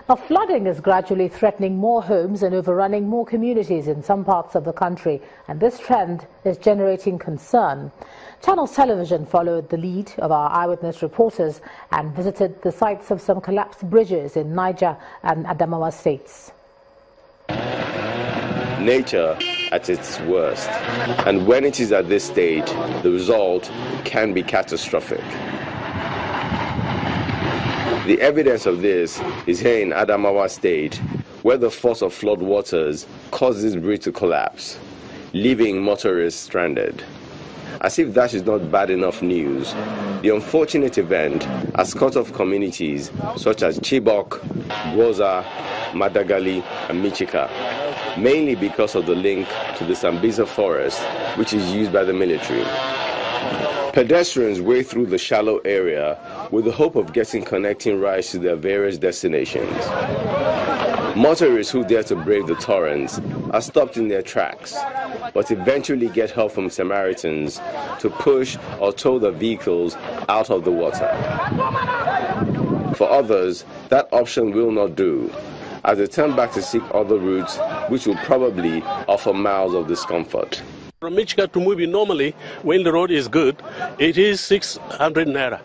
Now, flooding is gradually threatening more homes and overrunning more communities in some parts of the country, and this trend is generating concern. Channels Television followed the lead of our eyewitness reporters and visited the sites of some collapsed bridges in Niger and Adamawa states. Nature at its worst, and when it is at this stage, the result can be catastrophic. The evidence of this is here in Adamawa State, where the force of flood waters caused this bridge to collapse, leaving motorists stranded. As if that is not bad enough news, the unfortunate event has cut off communities such as Chibok, Gwoza, Madagali, and Michika, mainly because of the link to the Sambisa forest, which is used by the military. Pedestrians wade through the shallow area with the hope of getting connecting rides to their various destinations. Motorists who dare to brave the torrents are stopped in their tracks, but eventually get help from Samaritans to push or tow the vehicles out of the water. For others, that option will not do, as they turn back to seek other routes which will probably offer miles of discomfort. From Michika to Mubi, normally, when the road is good, it is 600 naira.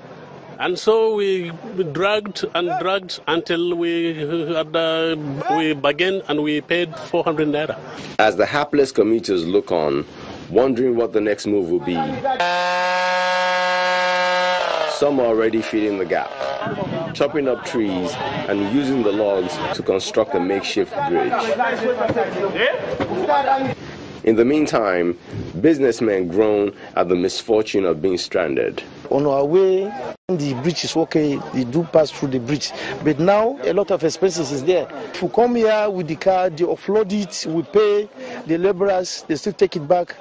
And so we dragged and dragged until we bargained and we paid 400 naira. As the hapless commuters look on, wondering what the next move will be, some are already filling the gap, chopping up trees and using the logs to construct a makeshift bridge. In the meantime, businessmen groan at the misfortune of being stranded. On our way, the bridge is okay, they do pass through the bridge. But now, a lot of expenses is there. If we come here with the car, they offload it, we pay the laborers, they still take it back.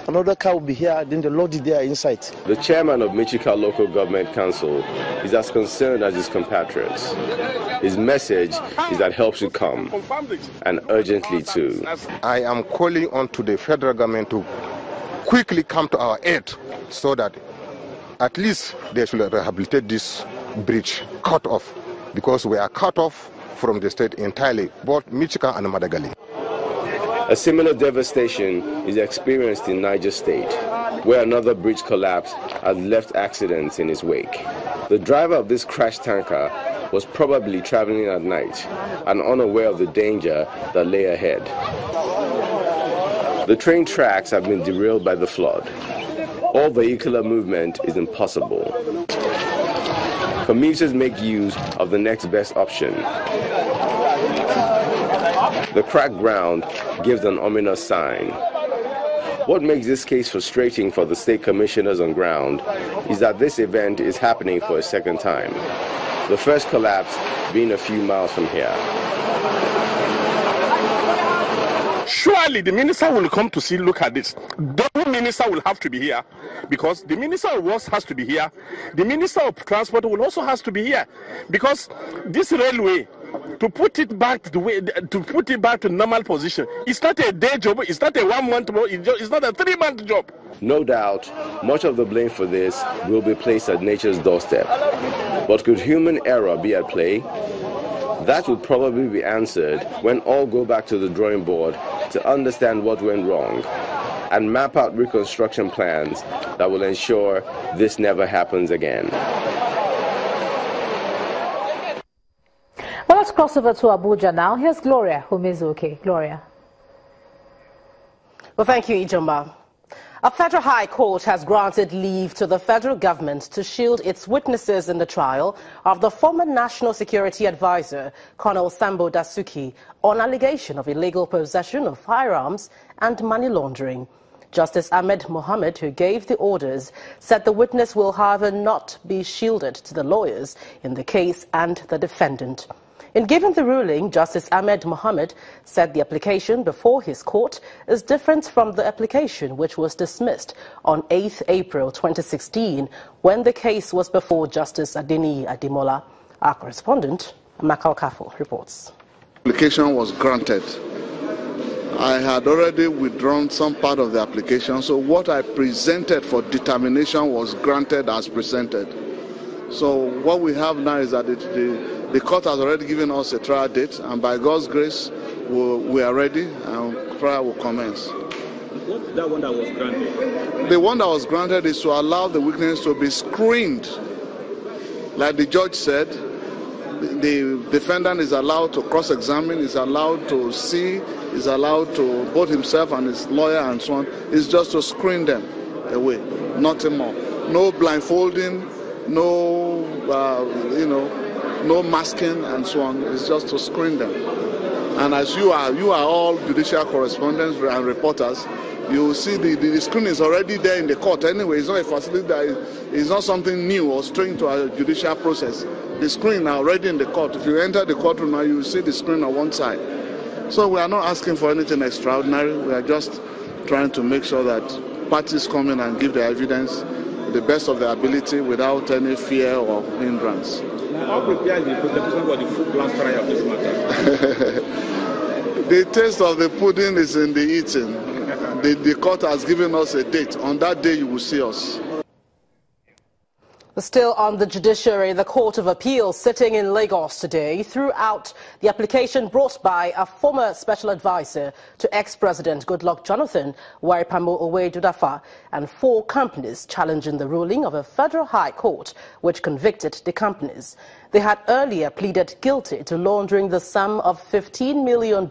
Another car will be here, then they load it there inside. The chairman of Michika Local Government Council is as concerned as his compatriots. His message is that help should come, and urgently too. I am calling on to the federal government to quickly come to our aid so that at least they should rehabilitate this bridge cut off, because we are cut off from the state entirely, both Michika and Madagali. A similar devastation is experienced in Niger State, where another bridge collapse has left accidents in its wake. The driver of this crashed tanker was probably traveling at night and unaware of the danger that lay ahead. The train tracks have been derailed by the flood. All vehicular movement is impossible. Commuters make use of the next best option. The cracked ground gives an ominous sign. What makes this case frustrating for the state commissioners on ground is that this event is happening for a second time, the first collapse being a few miles from here. Surely the minister will come to see, look at this. The minister will have to be here, because the minister of works has to be here. The minister of transport will also has to be here, because this railway, to put it back to normal position, it's not a day job, it's not a 1 month job, it's not a 3 month job. No doubt, much of the blame for this will be placed at nature's doorstep. But could human error be at play? That will probably be answered when all go back to the drawing board to understand what went wrong and map out reconstruction plans that will ensure this never happens again. Well, let's cross over to Abuja now. Here's Gloria Humizuki. Gloria. Well, thank you, Ijomba. A federal high court has granted leave to the federal government to shield its witnesses in the trial of the former National Security Advisor, Colonel Sambo Dasuki, on allegation of illegal possession of firearms and money laundering. Justice Ahmed Mohammed, who gave the orders, said the witness will, however, not be shielded to the lawyers in the case and the defendant. In giving the ruling, Justice Ahmed Mohammed said the application before his court is different from the application which was dismissed on 8 April 2016 when the case was before Justice Adeni Ademola. Our correspondent, Makau Kafo, reports. The application was granted. I had already withdrawn some part of the application, so what I presented for determination was granted as presented. So what we have now is that the The court has already given us a trial date, and by God's grace, we are ready, and trial will commence. What's that one that was granted? The one that was granted is to allow the witness to be screened. Like the judge said, the defendant is allowed to cross-examine, is allowed to see, is allowed to both himself and his lawyer and so on. It's just to screen them away, nothing more. No blindfolding, no, no masking and so on. It's just to screen them. And as you are all judicial correspondents and reporters, you see the screen is already there in the court anyway. It's not a facility it's not something new or strange to our judicial process. The screen are already in the court. If you enter the courtroom now, you will see the screen on one side. So we are not asking for anything extraordinary. We are just trying to make sure that parties come in and give their evidence to the best of their ability without any fear or hindrance. How prepared is the prosecution for the full class trial of this matter? The taste of the pudding is in the eating. The court has given us a date. On that day, you will see us. Still on the judiciary, the Court of Appeal sitting in Lagos today threw out the application brought by a former special advisor to ex-President Goodluck Jonathan, Waripamo Owe-Dudafa, and 4 companies challenging the ruling of a federal high court which convicted the companies. They had earlier pleaded guilty to laundering the sum of $15 million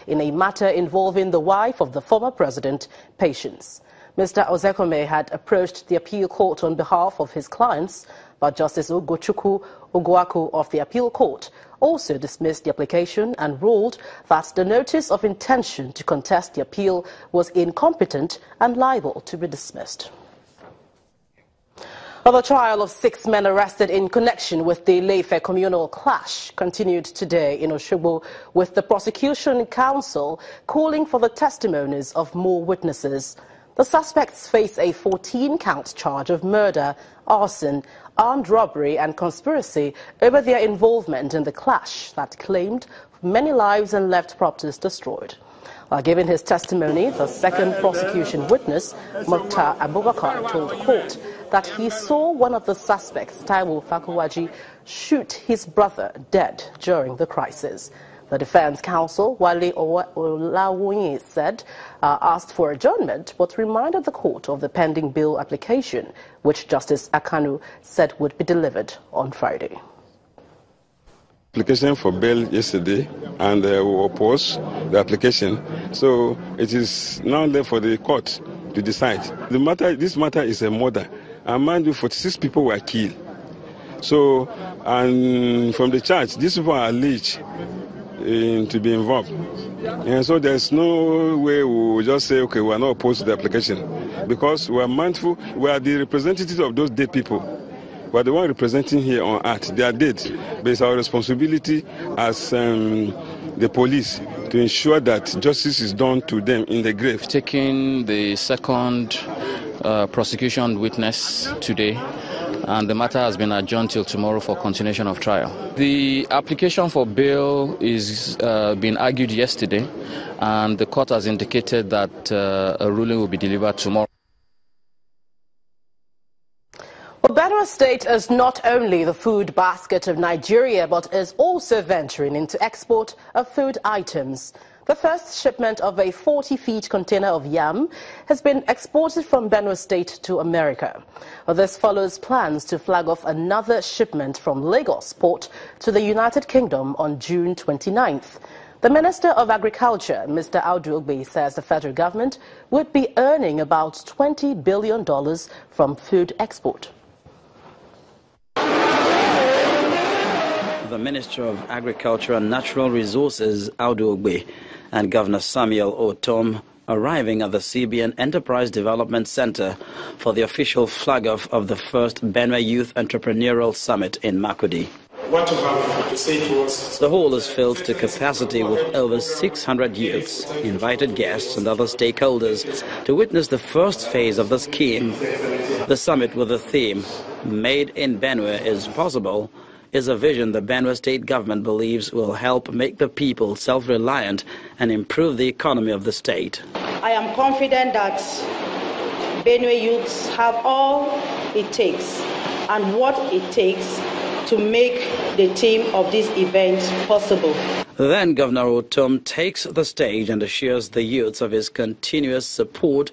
in a matter involving the wife of the former president, Patience. Mr. Ozekome had approached the appeal court on behalf of his clients, but Justice Ugochukwu Ogwuaku of the appeal court also dismissed the application and ruled that the notice of intention to contest the appeal was incompetent and liable to be dismissed. The trial of 6 men arrested in connection with the Ile-Ife communal clash continued today in Osogbo, with the prosecution counsel calling for the testimonies of more witnesses. The suspects face a 14-count charge of murder, arson, armed robbery and conspiracy over their involvement in the clash that claimed many lives and left properties destroyed. While giving his testimony, the second prosecution witness, Mukhtar Abubakar, told the court that he saw one of the suspects, Taiwo Fakuwaji, shoot his brother dead during the crisis. The defense counsel, Wale Olawunyi, said asked for adjournment, but reminded the court of the pending bail application, which Justice Akanu said would be delivered on Friday. Application for bail yesterday, and we oppose the application. So it is now left for the court to decide. This matter is a murder, and mind you, 46 people were killed. So, and from the charge, these people are alleged to be involved. And so there's no way we will just say, okay, we are not opposed to the application, because we are mindful, we are the representatives of those dead people. We are the one representing here on earth. They are dead, but it's our responsibility as the police to ensure that justice is done to them in the grave. Taking the second prosecution witness today, and the matter has been adjourned till tomorrow for continuation of trial. The application for bail is being argued yesterday, and the court has indicated that a ruling will be delivered tomorrow. Well, Benue State is not only the food basket of Nigeria, but is also venturing into export of food items. The first shipment of a 40-feet container of yam has been exported from Benue State to America. This follows plans to flag off another shipment from Lagos port to the United Kingdom on June 29th. The Minister of Agriculture, Mr. Audu Ogbe, says the federal government would be earning about $20 billion from food export. The Minister of Agriculture and Natural Resources, Audu Ogbe, and Governor Samuel Otom arriving at the CBN Enterprise Development Center for the official flag-off of the first Benue Youth Entrepreneurial Summit in Makurdi. What you have to say to us? The hall is filled to capacity with over 600 youths, invited guests and other stakeholders to witness the first phase of the scheme. The summit with the theme, Made in Benue is Possible, is a vision the Benue State government believes will help make the people self-reliant and improve the economy of the state. I am confident that Benue youths have all it takes and what it takes to make the theme of this event possible. Then Governor Otom takes the stage and assures the youths of his continuous support,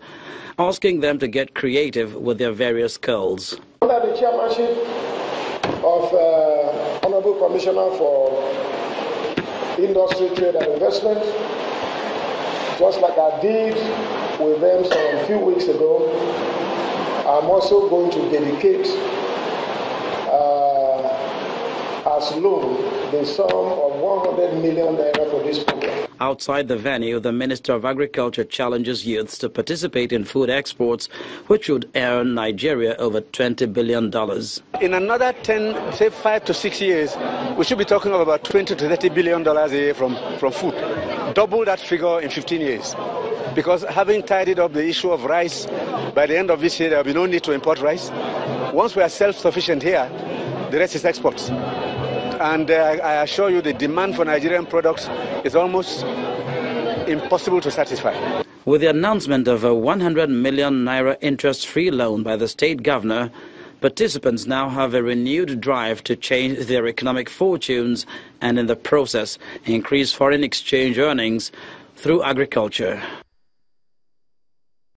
asking them to get creative with their various goals. Under the chairmanship of Honorable Commissioner for Industry, Trade and Investment, just like I did with them some few weeks ago, I'm also going to dedicate as loan the sum of 100 million naira for this program. Outside the venue, the Minister of Agriculture challenges youths to participate in food exports, which would earn Nigeria over $20 billion. In another 5 to 6 years, we should be talking of about $20 to $30 billion a year from food. Double that figure in 15 years. Because having tidied up the issue of rice, by the end of this year, there will be no need to import rice. Once we are self-sufficient here, the rest is exports. And I assure you the demand for Nigerian products is almost impossible to satisfy. With the announcement of a 100 million naira interest-free loan by the state governor, participants now have a renewed drive to change their economic fortunes and in the process increase foreign exchange earnings through agriculture.